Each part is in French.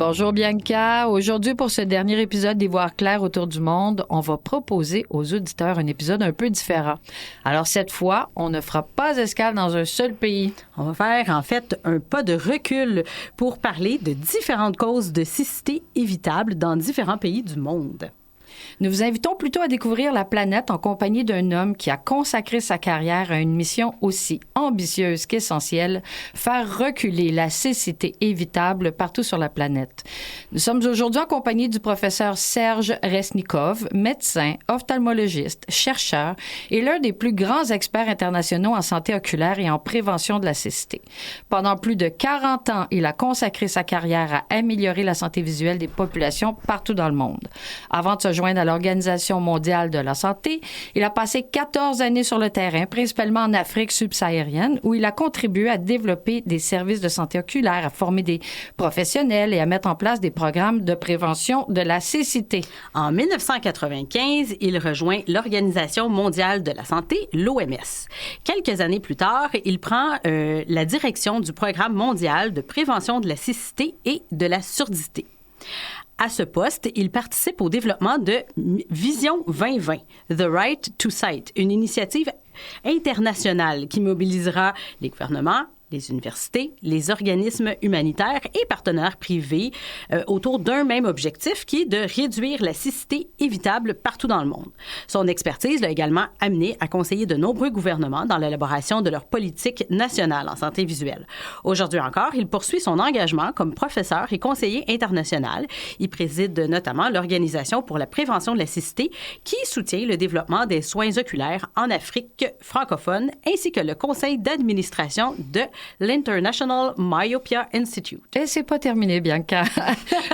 Bonjour Bianca. Aujourd'hui, pour ce dernier épisode d'Y voir clair autour du monde, on va proposer aux auditeurs un épisode un peu différent. Alors cette fois, on ne fera pas escale dans un seul pays. On va faire en fait un pas de recul pour parler de différentes causes de cécité évitables dans différents pays du monde. Nous vous invitons plutôt à découvrir la planète en compagnie d'un homme qui a consacré sa carrière à une mission aussi ambitieuse qu'essentielle, faire reculer la cécité évitable partout sur la planète. Nous sommes aujourd'hui en compagnie du professeur Serge Resnikov, médecin, ophtalmologiste, chercheur et l'un des plus grands experts internationaux en santé oculaire et en prévention de la cécité. Pendant plus de 40 ans, il a consacré sa carrière à améliorer la santé visuelle des populations partout dans le monde. Avant de se joindre à l'Organisation mondiale de la santé, il a passé 14 années sur le terrain, principalement en Afrique subsaharienne, où il a contribué à développer des services de santé oculaire, à former des professionnels et à mettre en place des programmes de prévention de la cécité. En 1995, il rejoint l'Organisation mondiale de la santé, l'OMS. Quelques années plus tard, il prend la direction du programme mondial de prévention de la cécité et de la surdité. À ce poste, il participe au développement de Vision 2020, The Right to Sight, une initiative internationale qui mobilisera les gouvernements, les universités, les organismes humanitaires et partenaires privés autour d'un même objectif qui est de réduire la cécité évitable partout dans le monde. Son expertise l'a également amené à conseiller de nombreux gouvernements dans l'élaboration de leur politique nationale en santé visuelle. Aujourd'hui encore, il poursuit son engagement comme professeur et conseiller international. Il préside notamment l'Organisation pour la prévention de la cécité qui soutient le développement des soins oculaires en Afrique francophone ainsi que le conseil d'administration de l'International Myopia Institute. Et c'est pas terminé, Bianca.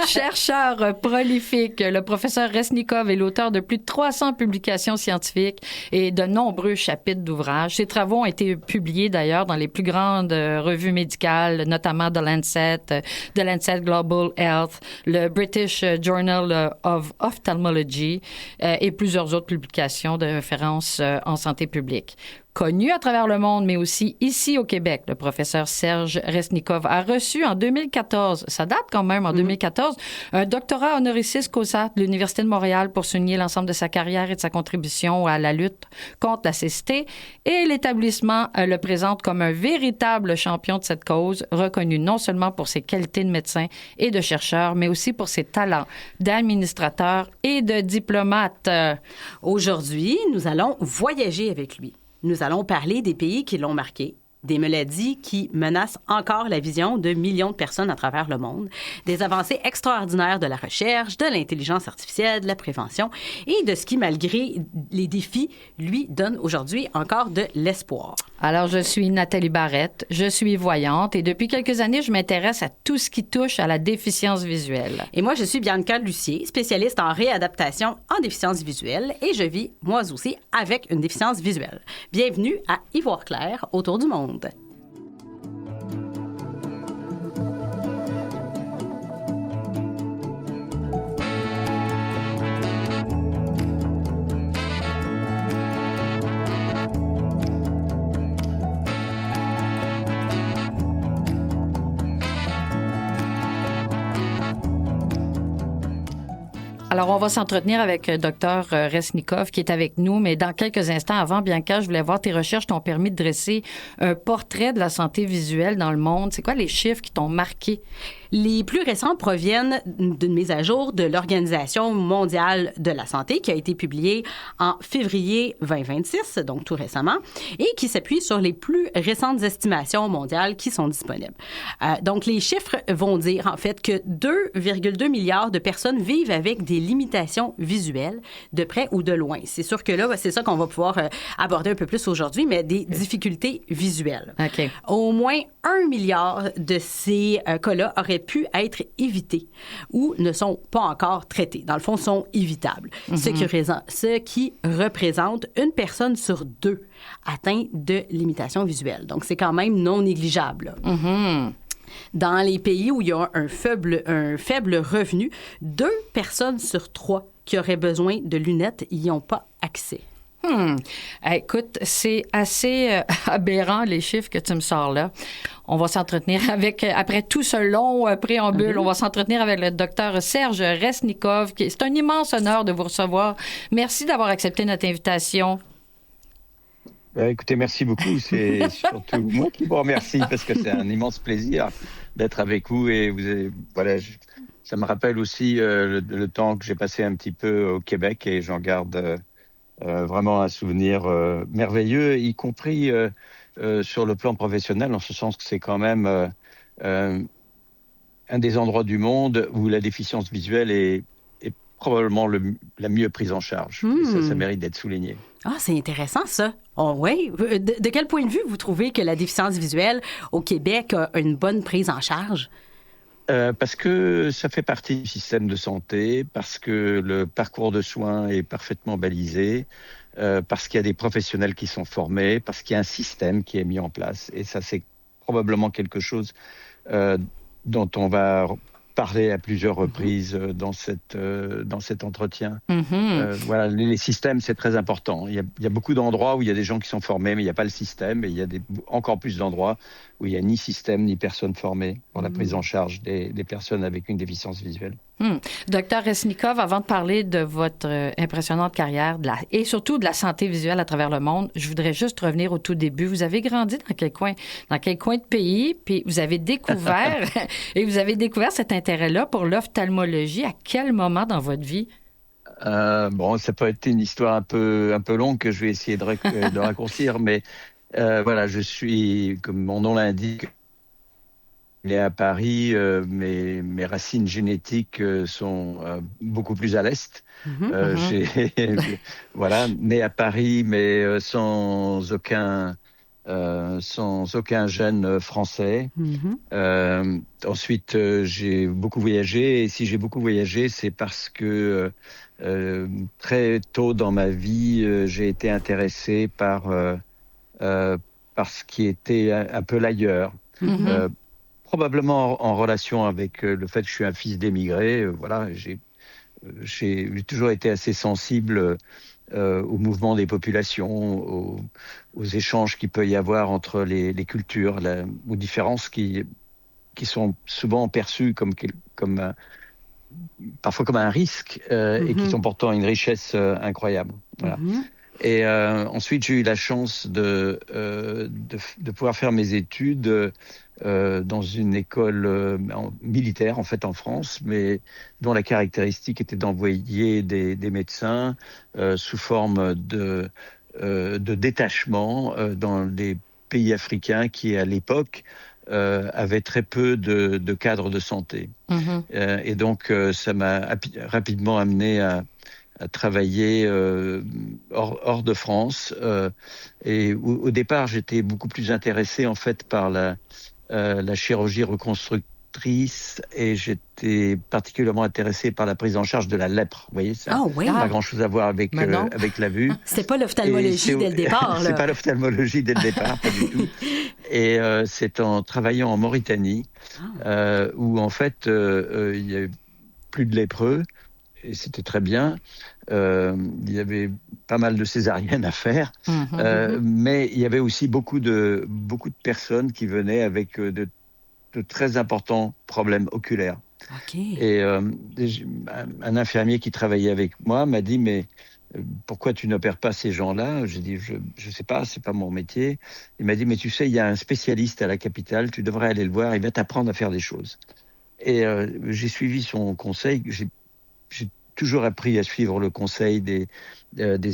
Chercheur prolifique, le professeur Resnikov est l'auteur de plus de 300 publications scientifiques et de nombreux chapitres d'ouvrages. Ses travaux ont été publiés d'ailleurs dans les plus grandes revues médicales, notamment The Lancet Global Health, le British Journal of Ophthalmology et plusieurs autres publications de référence en santé publique. Connu à travers le monde, mais aussi ici au Québec, le professeur Serge Resnikov a reçu en 2014, ça date quand même, en 2014, un doctorat honoris causa de l'Université de Montréal pour souligner l'ensemble de sa carrière et de sa contribution à la lutte contre la cécité. Et l'établissement le présente comme un véritable champion de cette cause, reconnu non seulement pour ses qualités de médecin et de chercheur, mais aussi pour ses talents d'administrateur et de diplomate. Aujourd'hui, nous allons voyager avec lui. Nous allons parler des pays qui l'ont marqué, des maladies qui menacent encore la vision de millions de personnes à travers le monde, des avancées extraordinaires de la recherche, de l'intelligence artificielle, de la prévention et de ce qui, malgré les défis, lui donne aujourd'hui encore de l'espoir. Alors, je suis Nathalie Barrette, je suis voyante et depuis quelques années, je m'intéresse à tout ce qui touche à la déficience visuelle. Et moi, je suis Bianca Lucier, spécialiste en réadaptation en déficience visuelle et je vis, moi aussi, avec une déficience visuelle. Bienvenue à Y voir clair autour du monde. Alors, on va s'entretenir avec Dr Resnikov qui est avec nous, mais dans quelques instants avant, Bianca, je voulais voir tes recherches t'ont permis de dresser un portrait de la santé visuelle dans le monde. C'est quoi les chiffres qui t'ont marqué? Les plus récents proviennent d'une mise à jour de l'Organisation mondiale de la santé qui a été publiée en février 2026, donc tout récemment, et qui s'appuie sur les plus récentes estimations mondiales qui sont disponibles. Donc, les chiffres vont dire, en fait, que 2,2 milliards de personnes vivent avec des limitations visuelles de près ou de loin. C'est sûr que là, c'est ça qu'on va pouvoir aborder un peu plus aujourd'hui, mais des difficultés visuelles. OK. Au moins 1 milliard de ces cas-là auraient pu être évités ou ne sont pas encore traités. Dans le fond, sont évitables. Mm-hmm. Ce qui représente une personne sur 2 atteinte de limitations visuelles. Donc, c'est quand même non négligeable. Mm-hmm. Dans les pays où il y a un faible revenu, 2 personnes sur 3 qui auraient besoin de lunettes n'y ont pas accès. Écoute, c'est assez aberrant, les chiffres que tu me sors là. On va s'entretenir après tout ce long préambule, on va s'entretenir avec le docteur Serge Resnikov. C'est un immense honneur de vous recevoir. Merci d'avoir accepté notre invitation. Écoutez, merci beaucoup. C'est surtout moi qui vous remercie parce que c'est un immense plaisir d'être avec vous. Et ça me rappelle aussi le temps que j'ai passé un petit peu au Québec et j'en garde vraiment un souvenir merveilleux, y compris sur le plan professionnel, en ce sens que c'est quand même un des endroits du monde où la déficience visuelle est probablement la mieux prise en charge. Et ça mérite d'être souligné. Ah, c'est intéressant, ça. Oh, oui. De quel point de vue vous trouvez que la déficience visuelle au Québec a une bonne prise en charge? Parce que ça fait partie du système de santé, parce que le parcours de soins est parfaitement balisé, parce qu'il y a des professionnels qui sont formés, parce qu'il y a un système qui est mis en place. Et ça, c'est probablement quelque chose dont on va parler à plusieurs reprises dans cet entretien. Voilà, les systèmes, c'est très important. Il y a beaucoup d'endroits où il y a des gens qui sont formés, mais il n'y a pas le système. Et il y a encore plus d'endroits où il n'y a ni système ni personne formée pour la prise en charge des personnes avec une déficience visuelle. Docteur Resnikov, avant de parler de votre impressionnante carrière et surtout de la santé visuelle à travers le monde, je voudrais juste revenir au tout début. Vous avez grandi dans quel coin de pays, puis vous avez découvert cet intérêt-là pour l'ophtalmologie. À quel moment dans votre vie? Ça peut être une histoire un peu longue que je vais essayer de raccourcir, mais voilà, je suis, comme mon nom l'indique, né à Paris. Mes racines génétiques sont beaucoup plus à l'est. Voilà, né à Paris, mais sans aucun gène français. Ensuite, j'ai beaucoup voyagé. Et si j'ai beaucoup voyagé, c'est parce que très tôt dans ma vie, j'ai été intéressé par ce qui était un peu l'ailleurs. Probablement en relation avec le fait que je suis un fils d'émigrés. Voilà, j'ai toujours été assez sensible au mouvement des populations, aux échanges qu'il peut y avoir entre les cultures, aux différences qui sont souvent perçues parfois comme un risque et qui sont pourtant une richesse incroyable. Voilà. Et ensuite, j'ai eu la chance de pouvoir faire mes études dans une école militaire, en fait, en France, mais dont la caractéristique était d'envoyer des médecins sous forme de détachement dans des pays africains qui, à l'époque, avaient très peu de cadres de santé. Et donc, ça m'a rapidement amené à travailler hors de France. Et au départ, j'étais beaucoup plus intéressé en fait par la chirurgie reconstructrice et j'étais particulièrement intéressé par la prise en charge de la lèpre. Vous voyez, ça n'a pas grand-chose à voir avec la vue. C'était pas l'ophtalmologie dès le départ. C'est pas l'ophtalmologie dès le départ, pas du tout. Et c'est en travaillant en Mauritanie où en fait il y a plus de lépreux. Et c'était très bien. Il y avait pas mal de césariennes à faire, mais il y avait aussi beaucoup de personnes qui venaient avec de très importants problèmes oculaires. Et un infirmier qui travaillait avec moi m'a dit mais pourquoi tu n'opères pas ces gens-là? J'ai dit je sais pas, c'est pas mon métier. Il m'a dit mais tu sais, il y a un spécialiste à la capitale, tu devrais aller le voir, il va t'apprendre à faire des choses. Et j'ai suivi son conseil. J'ai toujours appris à suivre le conseil des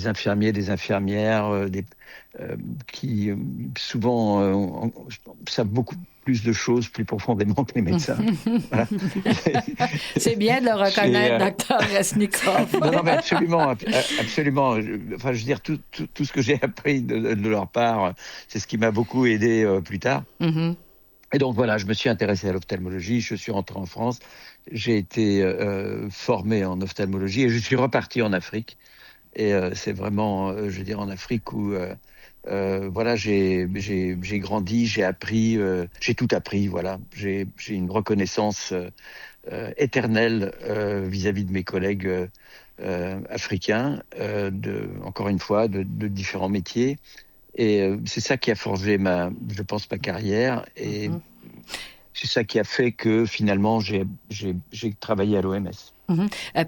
infirmiers, des infirmières, qui souvent savent beaucoup plus de choses plus profondément que les médecins. Voilà. C'est bien de le reconnaître, docteur Resnikov. Non, mais absolument. Enfin, je veux dire, tout ce que j'ai appris de leur part, c'est ce qui m'a beaucoup aidé plus tard. Et donc voilà, je me suis intéressé à l'ophtalmologie, je suis rentré en France, j'ai été formé en ophtalmologie et je suis reparti en Afrique. Et c'est vraiment, je veux dire, en Afrique où voilà, j'ai grandi, j'ai appris, j'ai tout appris. Voilà, j'ai une reconnaissance éternelle vis-à-vis de mes collègues africains, encore une fois, de différents métiers. Et c'est ça qui a forgé je pense, ma carrière. Et c'est ça qui a fait que finalement, j'ai travaillé à l'OMS.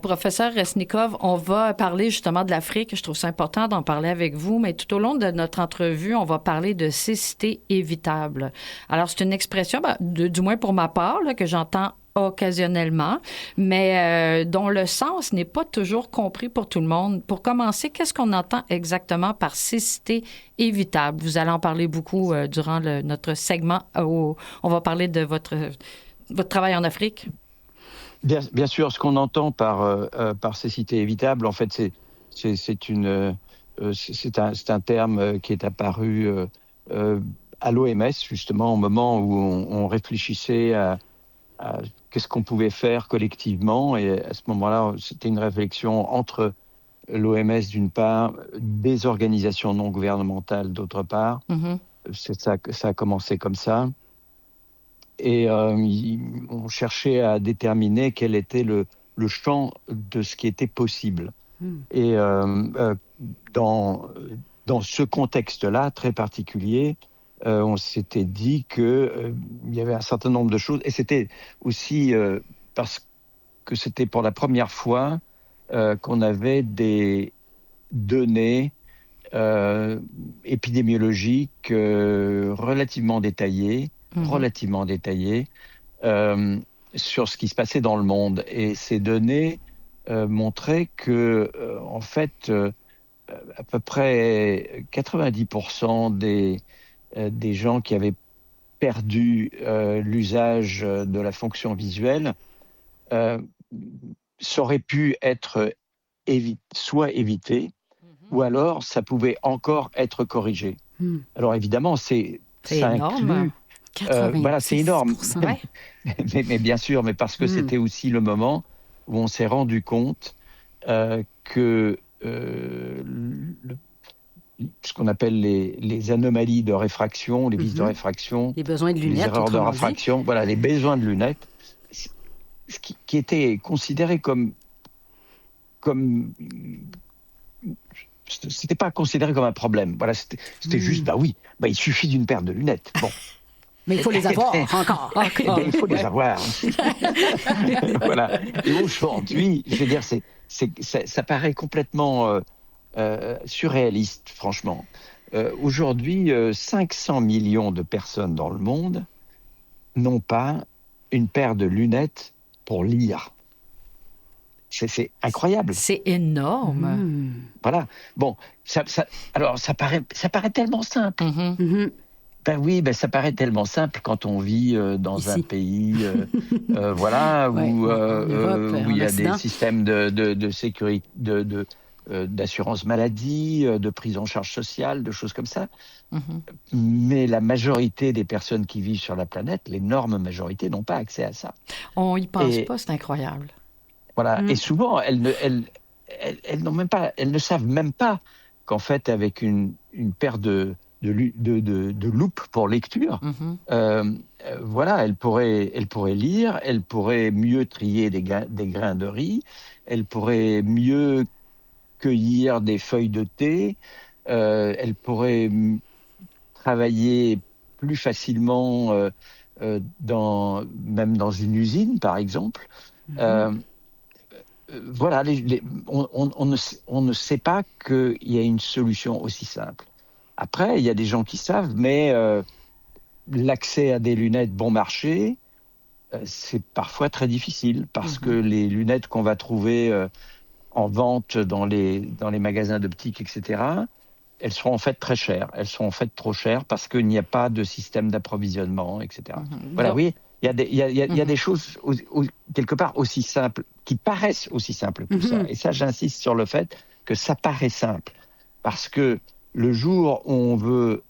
Professeur Resnikov, on va parler justement de l'Afrique. Je trouve ça important d'en parler avec vous, mais tout au long de notre entrevue, on va parler de cécité évitable. Alors, c'est une expression, du moins pour ma part, là, que j'entends occasionnellement, mais dont le sens n'est pas toujours compris pour tout le monde. Pour commencer, qu'est-ce qu'on entend exactement par cécité évitable? Vous allez en parler beaucoup durant notre segment où on va parler de votre travail en Afrique. Bien sûr, ce qu'on entend par cécité évitable, en fait, c'est un terme qui est apparu à l'OMS, justement, au moment où on réfléchissait à qu'est-ce qu'on pouvait faire collectivement. Et à ce moment-là, c'était une réflexion entre l'OMS d'une part, des organisations non gouvernementales d'autre part. Ça a commencé comme ça. Et on cherchait à déterminer quel était le champ de ce qui était possible. Et dans ce contexte-là très particulier, on s'était dit qu'il y avait un certain nombre de choses. Et c'était aussi parce que c'était pour la première fois qu'on avait des données épidémiologiques relativement détaillées, sur ce qui se passait dans le monde. Et ces données montraient que, en fait, à peu près 90% des gens qui avaient perdu l'usage de la fonction visuelle, ça aurait pu être soit évité, ou alors ça pouvait encore être corrigé. Alors évidemment, ça énorme. inclut... voilà, c'est énorme. Ouais. mais bien sûr, mais parce que c'était aussi le moment où on s'est rendu compte que ce qu'on appelle les anomalies de réfraction, les vices de réfraction, les besoins de lunettes, les erreurs de réfraction, voilà, les besoins de lunettes, qui étaient considérés comme c'était pas considéré comme un problème. Voilà, c'était juste, il suffit d'une paire de lunettes. Bon. Mais il faut les avoir encore. Il faut les avoir. Voilà. Et aujourd'hui, je veux dire, ça paraît complètement surréaliste, franchement. Aujourd'hui, 500 millions de personnes dans le monde n'ont pas une paire de lunettes pour lire. C'est incroyable. C'est énorme. Voilà. Bon, alors ça paraît tellement simple. Ça paraît tellement simple quand on vit dans ici. un pays, voilà, où il y a des systèmes de sécurité, d'assurance maladie, de prise en charge sociale, de choses comme ça. Mais la majorité des personnes qui vivent sur la planète, l'énorme majorité, n'ont pas accès à ça. On y pense pas, c'est incroyable. Voilà. Et souvent, elles ne savent même pas qu'en fait, avec une paire de loupes pour lecture, voilà, elles pourraient lire, elles pourraient mieux trier des grains de riz, elles pourraient mieux cueillir des feuilles de thé, elles pourraient travailler plus facilement même dans une usine, par exemple. Voilà, on ne sait pas qu'il y a une solution aussi simple. Après, il y a des gens qui savent, mais l'accès à des lunettes bon marché, c'est parfois très difficile parce que les lunettes qu'on va trouver en vente dans les magasins d'optique, etc., elles seront en fait très chères. Elles sont en fait trop chères parce qu'il n'y a pas de système d'approvisionnement, etc. Voilà, oui. Il y a des choses quelque part aussi simples, qui paraissent aussi simples que ça. Et ça, j'insiste sur le fait que ça paraît simple. Parce que le jour où on veut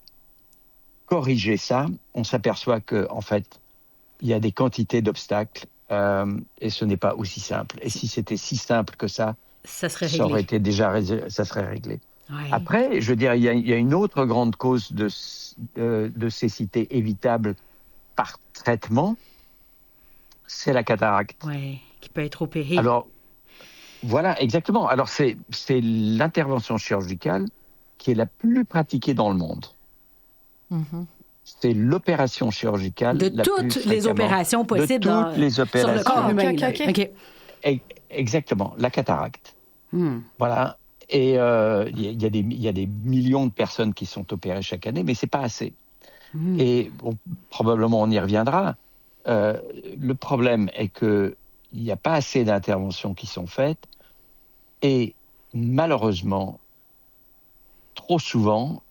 corriger ça, on s'aperçoit qu'en fait, il y a des quantités d'obstacles et ce n'est pas aussi simple. Et si c'était si simple que ça aurait été ça serait réglé. Ouais. Après, je veux dire, il y a une autre grande cause de cécité évitable par traitement, c'est la cataracte. Oui, qui peut être opérée. Alors, Voilà, exactement. Alors, c'est l'intervention chirurgicale qui est la plus pratiquée dans le monde. Mhm. C'est l'opération chirurgicale De la plus toutes les fréquemment. opérations possibles De toutes les sur le opérations. corps humain. OK, là. OK. OK. Exactement, la cataracte. Hmm. Voilà. Et il y a des millions de personnes qui sont opérées chaque année, mais c'est pas assez. Hmm. Et bon, probablement on y reviendra. Le problème est que il n'y a pas assez d'interventions qui sont faites, et malheureusement, trop souvent,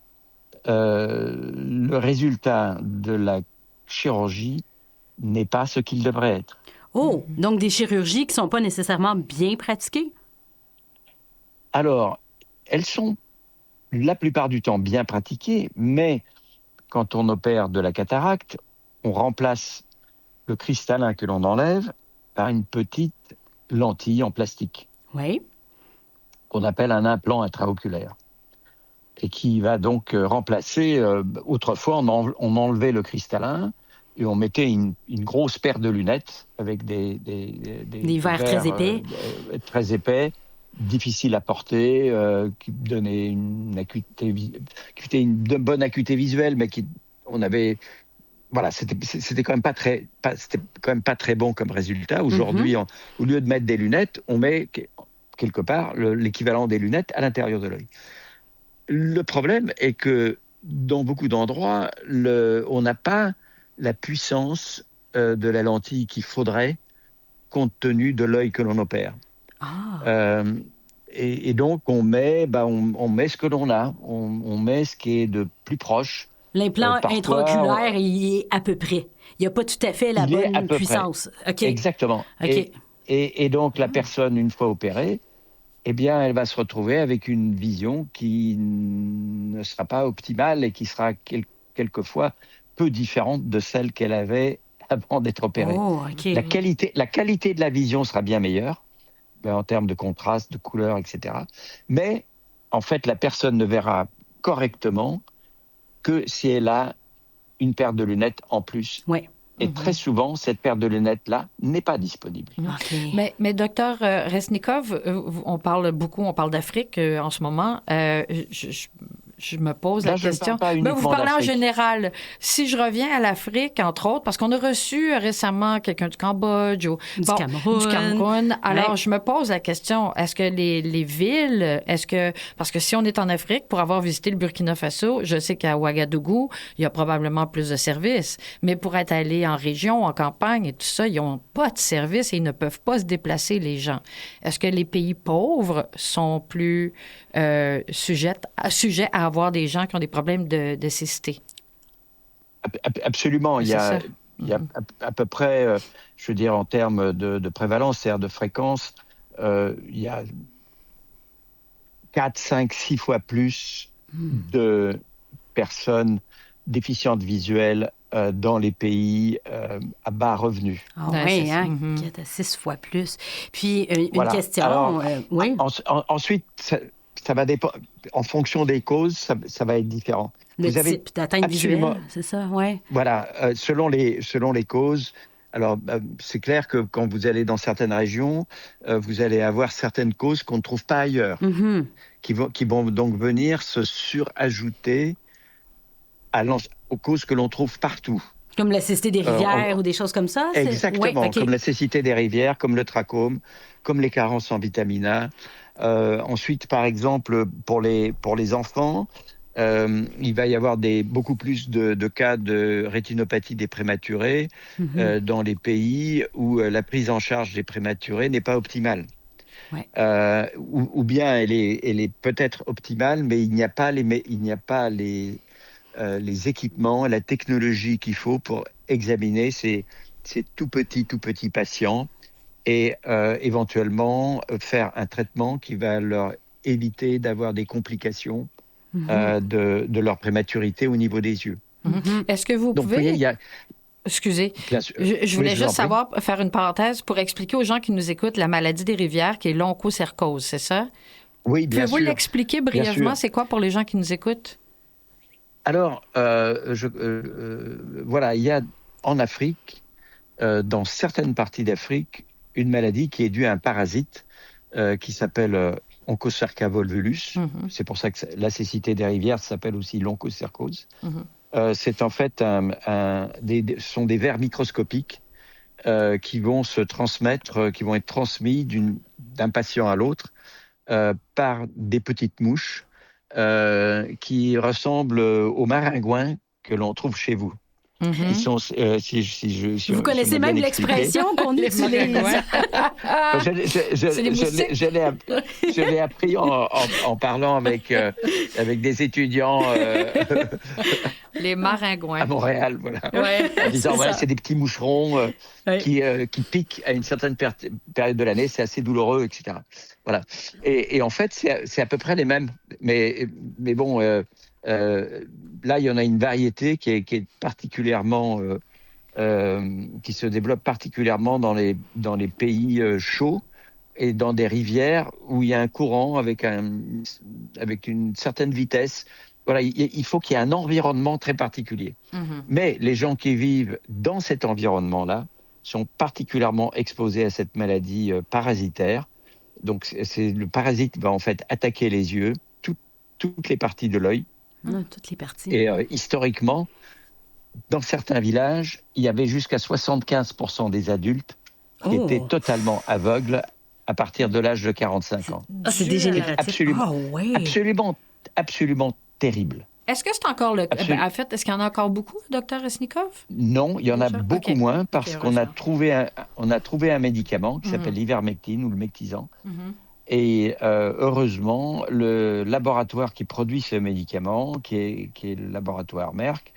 le résultat de la chirurgie n'est pas ce qu'il devrait être. Oh, donc des chirurgies qui ne sont pas nécessairement bien pratiquées? Alors, elles sont la plupart du temps bien pratiquées, mais quand on opère de la cataracte, on remplace le cristallin que l'on enlève par une petite lentille en plastique Oui. qu'on appelle un implant intraoculaire et qui va donc remplacer. Autrefois, on enlevait le cristallin et on mettait une grosse paire de lunettes avec des verres très épais. très épais, difficiles à porter, qui donnaient une bonne acuité visuelle, mais on avait voilà, c'était quand même c'était quand même pas très bon comme résultat. Aujourd'hui, au lieu de mettre des lunettes, on met quelque part l'équivalent des lunettes à l'intérieur de l'œil. Le problème est que dans beaucoup d'endroits, on n'a pas la puissance de la lentille qu'il faudrait compte tenu de l'œil que l'on opère. Et donc on met ce que l'on a, on met ce qui est de plus proche. L'implant intraoculaire, il est à peu près. Il n'y a pas tout à fait la bonne puissance. Okay. Exactement. Okay. Et donc la personne, une fois opérée, eh bien, elle va se retrouver avec une vision qui ne sera pas optimale et qui sera quelquefois peu différente de celle qu'elle avait avant d'être opérée. Oh, okay. La qualité de la vision sera bien meilleure, en termes de contraste, de couleur, etc. Mais, en fait, la personne ne verra correctement que si elle a une paire de lunettes en plus. Ouais. Et très souvent, cette paire de lunettes-là n'est pas disponible. Okay. Mais docteur Resnikov, on parle d'Afrique en ce moment. Je me pose la question. Mais vous parlez en général. Si je reviens à l'Afrique, entre autres, parce qu'on a reçu récemment quelqu'un du Cambodge ou du Cameroun. Alors, je me pose la question, est-ce que les villes, parce que si on est en Afrique, pour avoir visité le Burkina Faso, je sais qu'à Ouagadougou, il y a probablement plus de services. Mais pour être allé en région, en campagne et tout ça, ils n'ont pas de services et ils ne peuvent pas se déplacer, les gens. Est-ce que les pays pauvres sont plus sujets à avoir des gens qui ont des problèmes de cécité? Absolument. Il y a à peu près, je veux dire, en termes de prévalence, c'est-à-dire de fréquence, il y a 4, 5, 6 fois plus de personnes déficientes visuelles dans les pays à bas revenus. Ah oui, 4 à 6 fois plus. Puis, une question. Alors, oui. Ensuite, ça va dépendre. En fonction des causes, ça va être différent. Le type d'atteinte visuelle, c'est ça, oui. Voilà, selon les causes. Alors, c'est clair que quand vous allez dans certaines régions, vous allez avoir certaines causes qu'on ne trouve pas ailleurs, qui vont donc venir se surajouter aux causes que l'on trouve partout. Comme la cécité des rivières ou des choses comme ça? Exactement, comme la cécité des rivières, comme le trachome, comme les carences en vitamine A. Ensuite, par exemple, pour les enfants, il va y avoir beaucoup plus de cas de rétinopathie des prématurés dans les pays où la prise en charge des prématurés n'est pas optimale. Ouais. Ou bien elle est peut-être optimale, mais il n'y a pas les équipements, la technologie qu'il faut pour examiner ces tout petits patients et éventuellement faire un traitement qui va leur éviter d'avoir des complications de leur prématurité au niveau des yeux. Est-ce que vous pouvez... Excusez, je voulais juste faire une parenthèse pour expliquer aux gens qui nous écoutent la maladie des rivières qui est l'onchocercose, c'est ça? Oui, bien sûr. Pouvez-vous l'expliquer brièvement, c'est quoi pour les gens qui nous écoutent? Alors, voilà, il y a en Afrique, dans certaines parties d'Afrique, une maladie qui est due à un parasite qui s'appelle onchocerca volvulus. C'est pour ça que la cécité des rivières s'appelle aussi l'onchocercose. C'est en fait ce sont des vers microscopiques qui vont se transmettre, qui vont être transmis d'un patient à l'autre par des petites mouches qui ressemblent aux maringouins que l'on trouve chez vous. Ils sont, vous connaissez même l'expression qu'on utilise. Je l'ai appris en parlant avec des étudiants les maringouins à Montréal, voilà. Ouais, En disant c'est des petits moucherons qui piquent à une certaine période de l'année, c'est assez douloureux, etc. Voilà. Et en fait, c'est à peu près les mêmes, mais bon. Là, il y en a une variété qui est particulièrement, qui se développe particulièrement dans les pays chauds et dans des rivières où il y a un courant avec une certaine vitesse. Voilà, il faut qu'il y ait un environnement très particulier. Mais les gens qui vivent dans cet environnement-là sont particulièrement exposés à cette maladie parasitaire. Donc, le parasite va en fait attaquer les yeux, toutes les parties de l'œil. Toutes les parties. Et historiquement, dans certains villages, il y avait jusqu'à 75% des adultes qui étaient totalement aveugles à partir de l'âge de 45 ans. C'est dégénératif. Absolument terrible. Est-ce que c'est encore le cas? En fait, est-ce qu'il y en a encore beaucoup, Dr. Resnikov? Non, il y en a beaucoup moins parce qu'on a trouvé un médicament qui s'appelle l'ivermectine ou le Mectisan. Et heureusement, le laboratoire qui produit ce médicament, qui est le laboratoire Merck,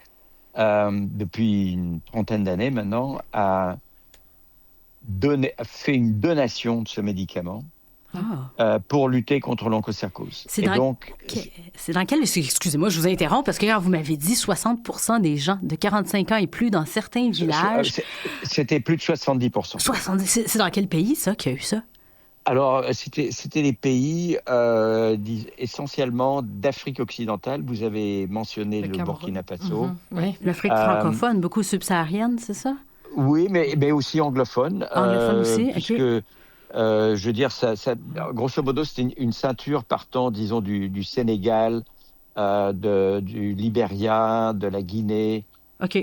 depuis une trentaine d'années maintenant, a fait une donation de ce médicament pour lutter contre l'onchocercose. C'est dans quel... Excusez-moi, je vous interromps, parce que quand vous m'avez dit 60% des gens de 45 ans et plus dans certains villages... C'était plus de 70%. 70, c'est dans quel pays, ça, qu'il y a eu ça? Alors, c'était les pays essentiellement d'Afrique occidentale. Vous avez mentionné le Burkina Faso. Oui, l'Afrique francophone, beaucoup subsaharienne, c'est ça? Oui, mais aussi anglophone. Anglophone aussi, puisque, je veux dire, grosso modo, c'était une ceinture partant, disons, du Sénégal, du Libéria, de la Guinée. OK.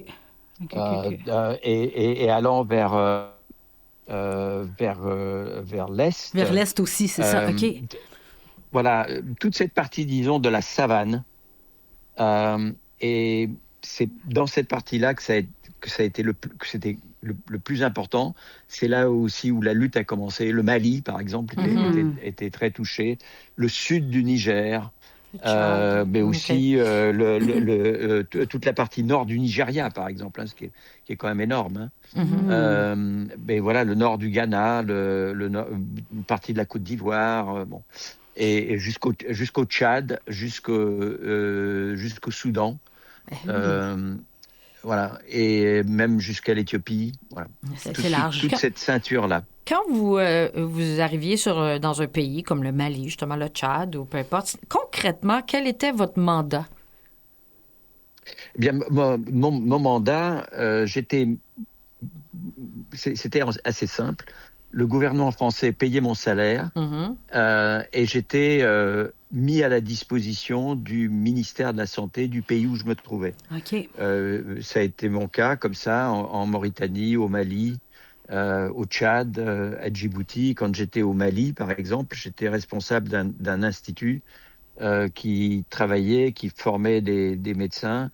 Et allant vers l'Est. Vers l'Est aussi, c'est ça, OK. Voilà, toute cette partie, disons, de la savane. Et c'est dans cette partie-là que c'était le plus important. C'est là aussi où la lutte a commencé. Le Mali, par exemple, était très touché. Le sud du Niger. Mais aussi toute la partie nord du Nigeria, par exemple, ce qui est quand même énorme. Mais voilà, le nord du Ghana, une partie de la Côte d'Ivoire, et jusqu'au Tchad, jusqu'au Soudan, voilà, et même jusqu'à l'Éthiopie. Voilà. C'est large. Toute cette ceinture-là. Quand vous arriviez dans un pays comme le Mali, justement le Tchad ou peu importe, concrètement, quel était votre mandat? Eh bien, mon mandat, c'était assez simple. Le gouvernement français payait mon salaire et j'étais mis à la disposition du ministère de la Santé du pays où je me trouvais. Okay. Ça a été mon cas, comme ça, en Mauritanie, au Mali, au Tchad, à Djibouti. Quand j'étais au Mali, par exemple, j'étais responsable d'un institut qui formait des médecins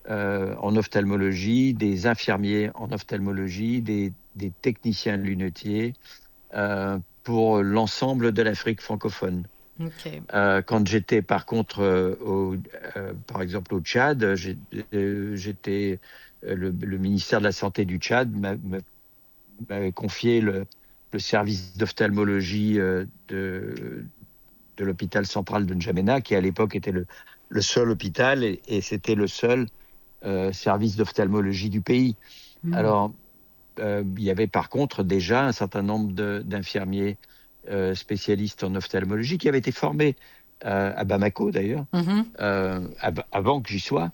en ophtalmologie, des infirmiers en ophtalmologie, des techniciens lunetiers pour l'ensemble de l'Afrique francophone. Okay. Quand j'étais par contre, par exemple au Tchad, j'étais le ministère de la Santé du Tchad m'avait confié le service d'ophtalmologie de l'hôpital central de N'Djamena, qui à l'époque était le seul hôpital et c'était le seul service d'ophtalmologie du pays. Alors, il y avait par contre déjà un certain nombre d'infirmiers spécialistes en ophtalmologie qui avaient été formés à Bamako d'ailleurs, avant que j'y sois,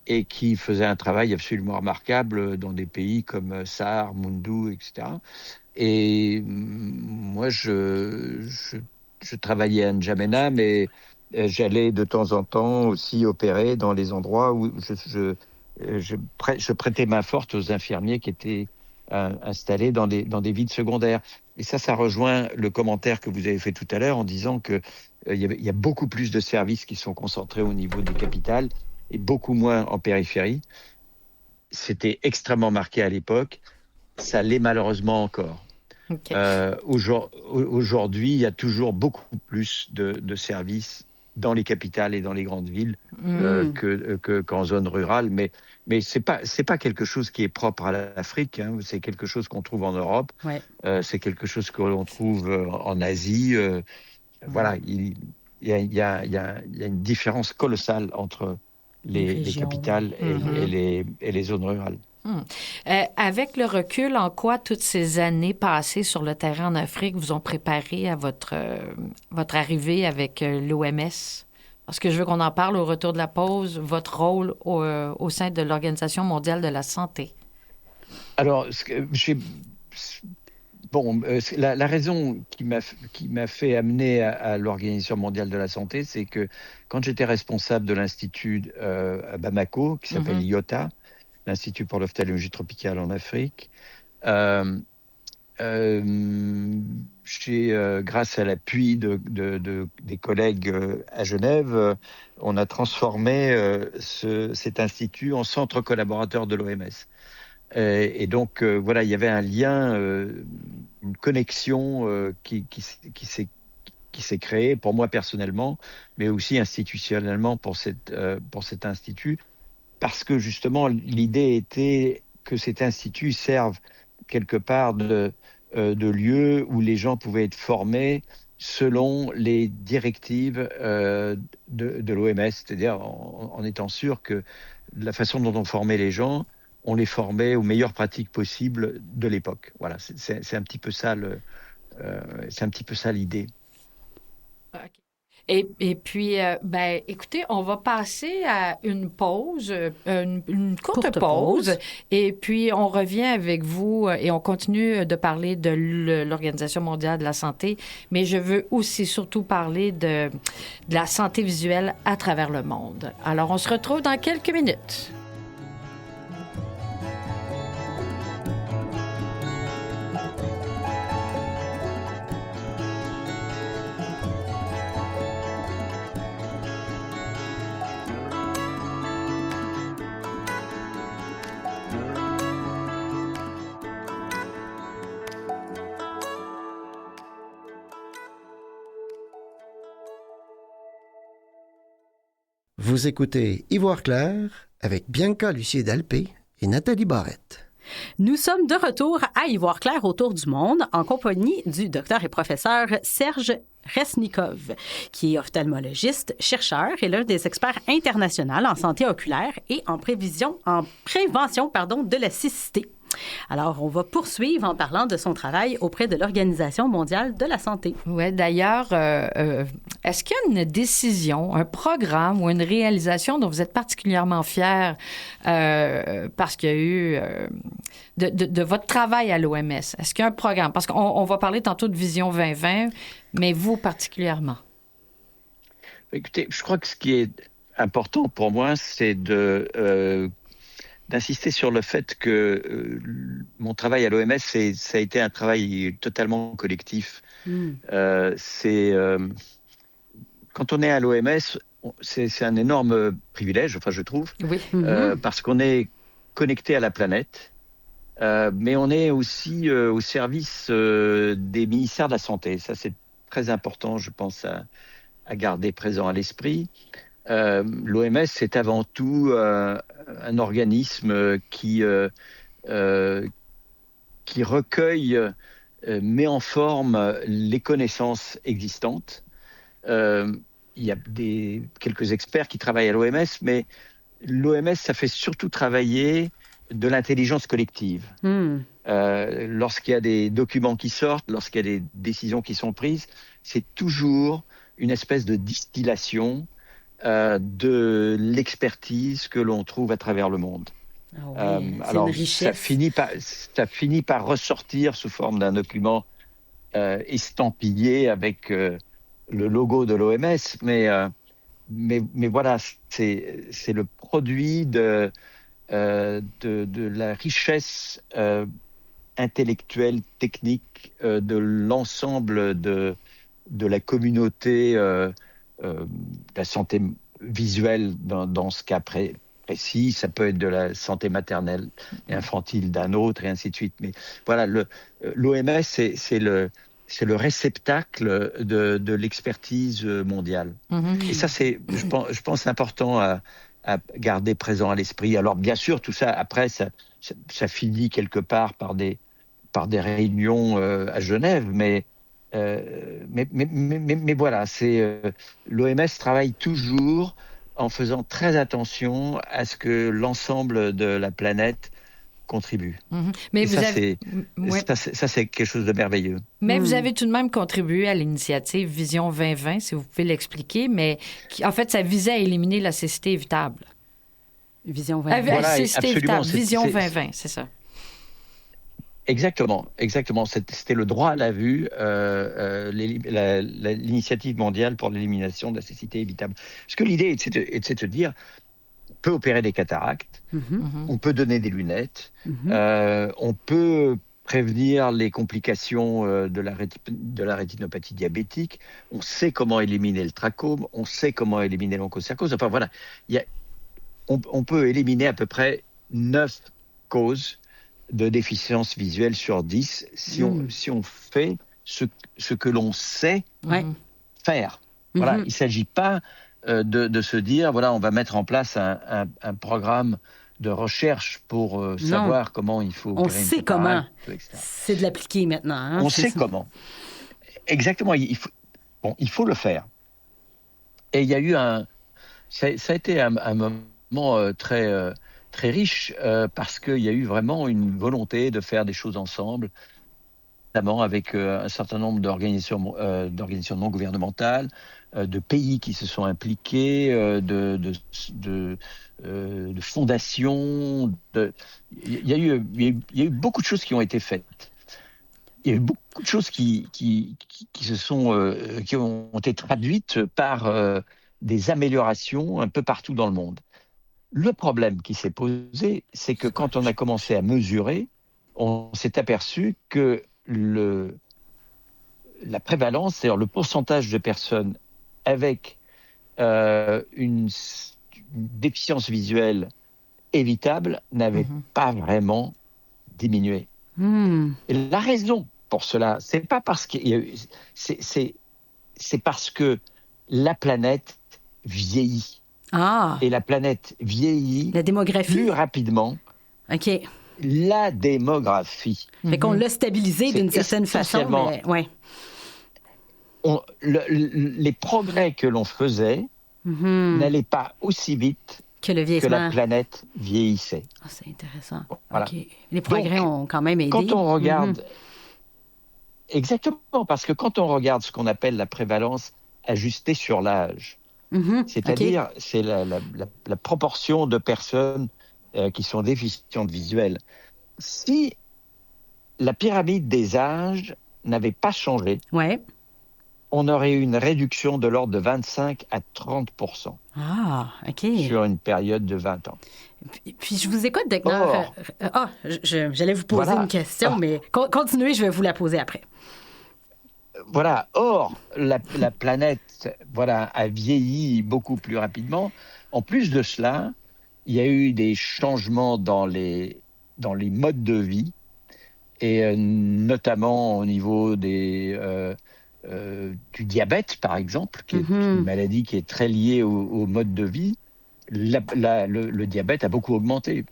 et qui faisaient un travail absolument remarquable dans des pays comme Sarre, Moundou, etc. Et moi, je travaillais à N'Djamena, mais j'allais de temps en temps aussi opérer dans les endroits où je prêtais main forte aux infirmiers qui étaient installés dans des villes secondaires. Et ça rejoint le commentaire que vous avez fait tout à l'heure en disant que il y a beaucoup plus de services qui sont concentrés au niveau des capitales et beaucoup moins en périphérie. C'était extrêmement marqué à l'époque. Ça l'est malheureusement encore. OK. Aujourd'hui, il y a toujours beaucoup plus de services dans les capitales et dans les grandes villes qu'en zone rurale. Mais c'est pas quelque chose qui est propre à l'Afrique. Hein. C'est quelque chose qu'on trouve en Europe. Ouais. C'est quelque chose que l'on trouve en Asie. Voilà, il y a une différence colossale entre les régions. capitales et les zones rurales. Avec le recul, en quoi toutes ces années passées sur le terrain en Afrique vous ont préparé à votre arrivée avec l'OMS? Parce que je veux qu'on en parle au retour de la pause, votre rôle au sein de l'Organisation mondiale de la santé. Alors, la raison qui m'a fait amener à l'Organisation mondiale de la santé, c'est que quand j'étais responsable de l'institut à Bamako, qui s'appelle l'IOTA, l'Institut pour l'ophtalmologie tropicale en Afrique, grâce à l'appui des collègues à Genève, on a transformé cet institut en centre collaborateur de l'OMS. Et donc, voilà, il y avait un lien, une connexion qui s'est créée pour moi personnellement, mais aussi institutionnellement pour cet institut, parce que justement, l'idée était que cet institut serve quelque part de lieu où les gens pouvaient être formés selon les directives de l'OMS, c'est-à-dire en étant sûr que la façon dont on formait les gens, on les formait aux meilleures pratiques possibles de l'époque. Voilà, c'est un petit peu ça l'idée. OK. Et puis, écoutez, on va passer à une pause, une courte pause, et puis on revient avec vous et on continue de parler de l'Organisation mondiale de la santé, mais je veux aussi surtout parler de la santé visuelle à travers le monde. Alors, on se retrouve dans quelques minutes. Vous écoutez Ivoire clair avec Bianca Lucier-Dalpé et Nathalie Barrette. Nous sommes de retour à Ivoire clair autour du monde en compagnie du docteur et professeur Serge Resnikov, qui est ophtalmologiste, chercheur et l'un des experts internationaux en santé oculaire et en prévention de la cécité. Alors, on va poursuivre en parlant de son travail auprès de l'Organisation mondiale de la santé. Oui, d'ailleurs, est-ce qu'il y a une décision, un programme ou une réalisation dont vous êtes particulièrement fier parce qu'il y a eu de votre travail à l'OMS? Est-ce qu'il y a un programme? Parce qu'on va parler tantôt de Vision 2020, mais vous particulièrement. Écoutez, je crois que ce qui est important pour moi, c'est d'insister sur le fait que mon travail à l'OMS, ça a été un travail totalement collectif. Quand on est à l'OMS, c'est un énorme privilège, enfin je trouve, oui. Parce qu'on est connecté à la planète, mais on est aussi au service des ministères de la Santé. Ça, c'est très important, je pense, à garder présent à l'esprit. L'OMS, c'est avant tout un organisme qui recueille, met en forme les connaissances existantes. Il y a quelques experts qui travaillent à l'OMS, mais l'OMS, ça fait surtout travailler de l'intelligence collective. Lorsqu'il y a des documents qui sortent, lorsqu'il y a des décisions qui sont prises, c'est toujours une espèce de distillation de l'expertise que l'on trouve à travers le monde. Ah oui, c'est Alors, une richesse. ça finit par ressortir sous forme d'un document estampillé avec le logo de l'OMS, mais voilà, c'est le produit de la richesse intellectuelle, technique de l'ensemble de la communauté de la santé visuelle dans ce cas précis. Ça peut être de la santé maternelle et infantile d'un autre, et ainsi de suite. Mais voilà, l'OMS, c'est le réceptacle de l'expertise mondiale. Et ça, je pense, important à garder présent à l'esprit. Alors, bien sûr, tout ça, après, ça finit quelque part par des réunions à Genève, mais voilà, l'OMS travaille toujours en faisant très attention à ce que l'ensemble de la planète contribue. Mais Et vous avez... Ouais. ça, c'est quelque chose de merveilleux. Mais vous avez tout de même contribué à l'initiative Vision 2020, si vous pouvez l'expliquer, mais en fait, ça visait à éliminer la cécité évitable. Vision 2020. Voilà, cécité absolument. évitable, Vision 2020, c'est ça. Exactement. C'était le droit à la vue, l'initiative mondiale pour l'élimination de la cécité évitable. Parce que l'idée est de se dire, on peut opérer des cataractes, on peut donner des lunettes, on peut prévenir les complications de la rétinopathie diabétique, on sait comment éliminer le trachome, on sait comment éliminer l'onchocercose. Enfin voilà, on peut éliminer à peu près 9 causes de déficience visuelle sur 10 si on fait ce que l'on sait faire. Voilà, il ne s'agit pas de se dire, voilà, on va mettre en place un programme de recherche pour savoir comment il faut opérer on sait comment. etc. C'est de l'appliquer maintenant. Hein? On sait comment. Exactement, il faut le faire. Et il y a eu ça a été un moment très riche parce qu'il y a eu vraiment une volonté de faire des choses ensemble, notamment avec un certain nombre d'organisations non gouvernementales, de pays qui se sont impliqués, de fondations. Il y a eu beaucoup de choses qui ont été faites. Il y a eu beaucoup de choses qui ont été traduites par des améliorations un peu partout dans le monde. Le problème qui s'est posé, c'est que quand on a commencé à mesurer, on s'est aperçu que la prévalence, c'est-à-dire le pourcentage de personnes avec une déficience visuelle évitable, n'avait pas vraiment diminué. Et la raison pour cela, c'est pas parce qu'il y a eu, c'est parce que la planète vieillit. Et la planète vieillit la démographie plus rapidement. OK. La démographie. Fait qu'on l'a stabilisé d'une certaine façon, mais ouais. Les progrès que l'on faisait n'allaient pas aussi vite que la planète vieillissait. C'est intéressant. Voilà. Okay. Les progrès ont quand même aidé. Quand on regarde... Exactement, parce que quand on regarde ce qu'on appelle la prévalence ajustée sur l'âge, c'est-à-dire c'est la proportion de personnes qui sont déficientes visuelles. Si la pyramide des âges n'avait pas changé, on aurait eu une réduction de l'ordre de 25 à 30%. Sur une période de 20 ans. Puis je vous écoute, docteur. J'allais vous poser une question, mais continuez, je vais vous la poser après. Voilà. Or, la planète a vieilli beaucoup plus rapidement. En plus de cela, il y a eu des changements dans les modes de vie, et notamment au niveau du diabète, par exemple, qui est une maladie qui est très liée au mode de vie. Le diabète a beaucoup augmenté.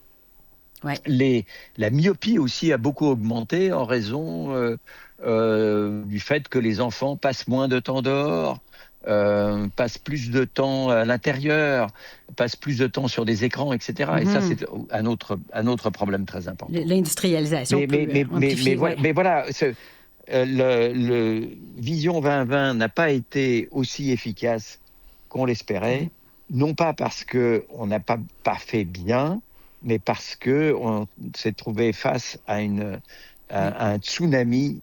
La myopie aussi a beaucoup augmenté en raison du fait que les enfants passent moins de temps dehors, passent plus de temps à l'intérieur, passent plus de temps sur des écrans, etc. Et ça, c'est un autre problème très important. L'industrialisation. Mais voilà, le Vision 2020 n'a pas été aussi efficace qu'on l'espérait, non pas parce qu'on n'a pas fait bien, mais parce qu'on s'est trouvé face à un tsunami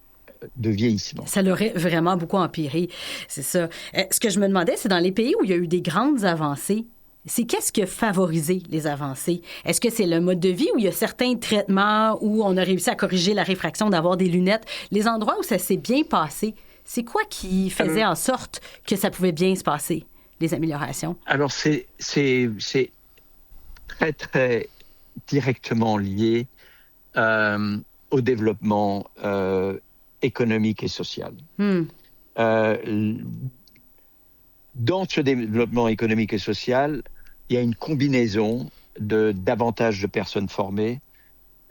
de vieillissement. Ça l'aurait vraiment beaucoup empiré, c'est ça. Ce que je me demandais, c'est dans les pays où il y a eu des grandes avancées, c'est qu'est-ce qui a favorisé les avancées? Est-ce que c'est le mode de vie où il y a certains traitements où on a réussi à corriger la réfraction, d'avoir des lunettes? Les endroits où ça s'est bien passé, c'est quoi qui faisait en sorte que ça pouvait bien se passer, les améliorations? Alors, c'est très, très directement lié au développement économique et social. Dans ce développement économique et social, il y a une combinaison de davantage de personnes formées,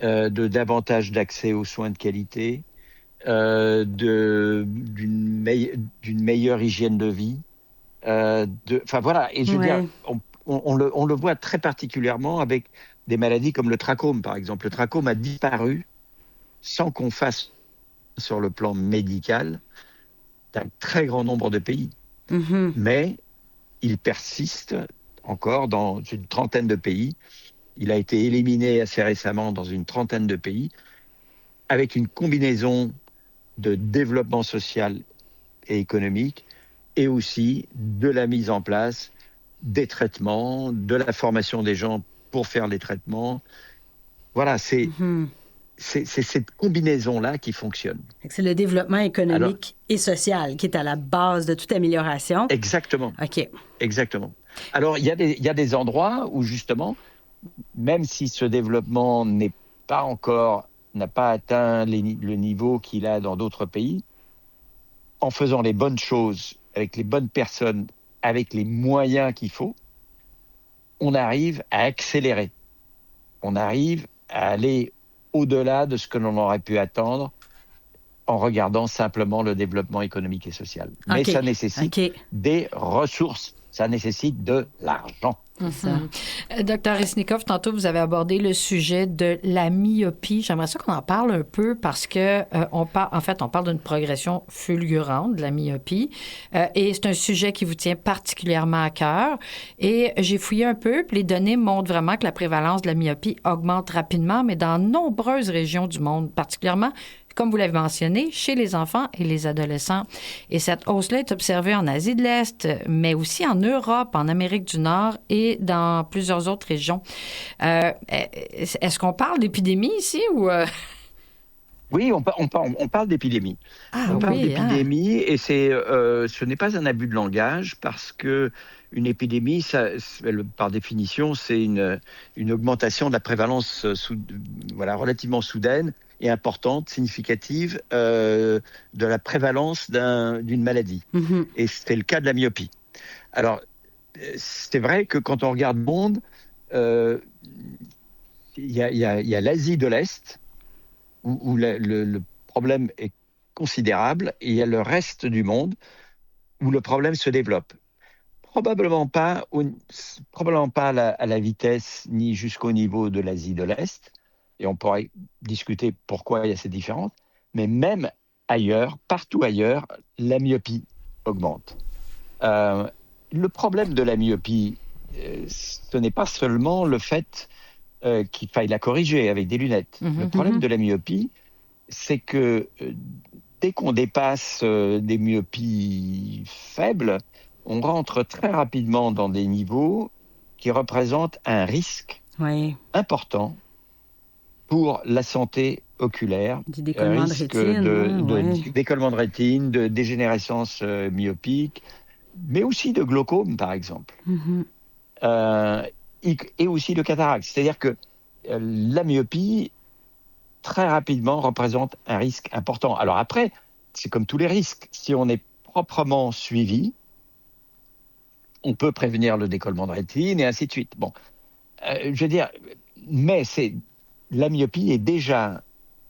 de davantage d'accès aux soins de qualité, d'une meilleure hygiène de vie. Enfin voilà, et je veux dire, on le voit très particulièrement avec des maladies comme le trachome, par exemple. Le trachome a disparu sans qu'on fasse sur le plan médical d'un très grand nombre de pays. Mais il persiste encore dans une trentaine de pays. Il a été éliminé assez récemment dans une trentaine de pays, avec une combinaison de développement social et économique, et aussi de la mise en place des traitements, de la formation des gens pour faire les traitements. Voilà, c'est cette combinaison-là qui fonctionne. C'est le développement économique et social qui est à la base de toute amélioration. Exactement. OK. Exactement. Alors, il y a des endroits où, justement, même si ce développement n'a pas atteint le niveau qu'il a dans d'autres pays, en faisant les bonnes choses, avec les bonnes personnes, avec les moyens qu'il faut, on arrive à accélérer. On arrive à aller au-delà de ce que l'on aurait pu attendre en regardant simplement le développement économique et social. Mais ça nécessite des ressources, ça nécessite de l'argent. Docteur Resnikov, tantôt vous avez abordé le sujet de la myopie. J'aimerais ça qu'on en parle un peu parce que on parle d'une progression fulgurante de la myopie et c'est un sujet qui vous tient particulièrement à cœur. Et j'ai fouillé un peu, puis les données montrent vraiment que la prévalence de la myopie augmente rapidement, mais dans nombreuses régions du monde, particulièrement, comme vous l'avez mentionné, chez les enfants et les adolescents. Et cette hausse-là est observée en Asie de l'Est, mais aussi en Europe, en Amérique du Nord et dans plusieurs autres régions. Est-ce qu'on parle d'épidémie ici ou... Oui, on parle d'épidémie. On parle d'épidémie et ce n'est pas un abus de langage parce que une épidémie, par définition, c'est une augmentation de la prévalence relativement soudaine et importante, significative, de la prévalence d'une maladie. Et c'est le cas de la myopie. Alors, c'est vrai que quand on regarde le monde, il y a l'Asie de l'Est, où le problème est considérable, et il y a le reste du monde où le problème se développe. Probablement pas à la vitesse ni jusqu'au niveau de l'Asie de l'Est, et on pourrait discuter pourquoi il y a ces différences, mais même ailleurs, partout ailleurs, la myopie augmente. Le problème de la myopie, ce n'est pas seulement le fait qu'il faille la corriger avec des lunettes. Le problème de la myopie, c'est que dès qu'on dépasse des myopies faibles, on rentre très rapidement dans des niveaux qui représentent un risque important pour la santé oculaire. Du décollement de rétine. Décollement de rétine, de dégénérescence myopique, mais aussi de glaucome, par exemple. Et aussi de cataracte. C'est-à-dire que la myopie, très rapidement, représente un risque important. Alors après, c'est comme tous les risques. Si on est proprement suivi, on peut prévenir le décollement de rétine et ainsi de suite. Bon, je veux dire, mais la myopie est déjà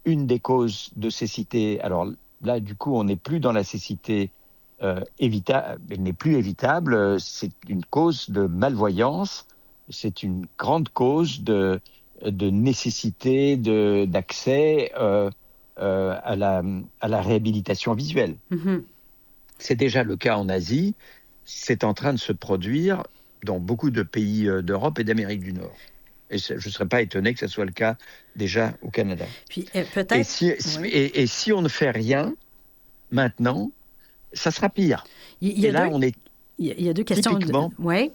une des causes de cécité. Alors là, du coup, on n'est plus dans la cécité évitable. Elle n'est plus évitable. C'est une cause de malvoyance. C'est une grande cause de nécessité d'accès à la réhabilitation visuelle. C'est déjà le cas en Asie. C'est en train de se produire dans beaucoup de pays d'Europe et d'Amérique du Nord. Et je ne serais pas étonné que ce soit le cas déjà au Canada. Puis peut-être... Et si on ne fait rien maintenant, ça sera pire. On est il y a deux questions. Typiquement, oui.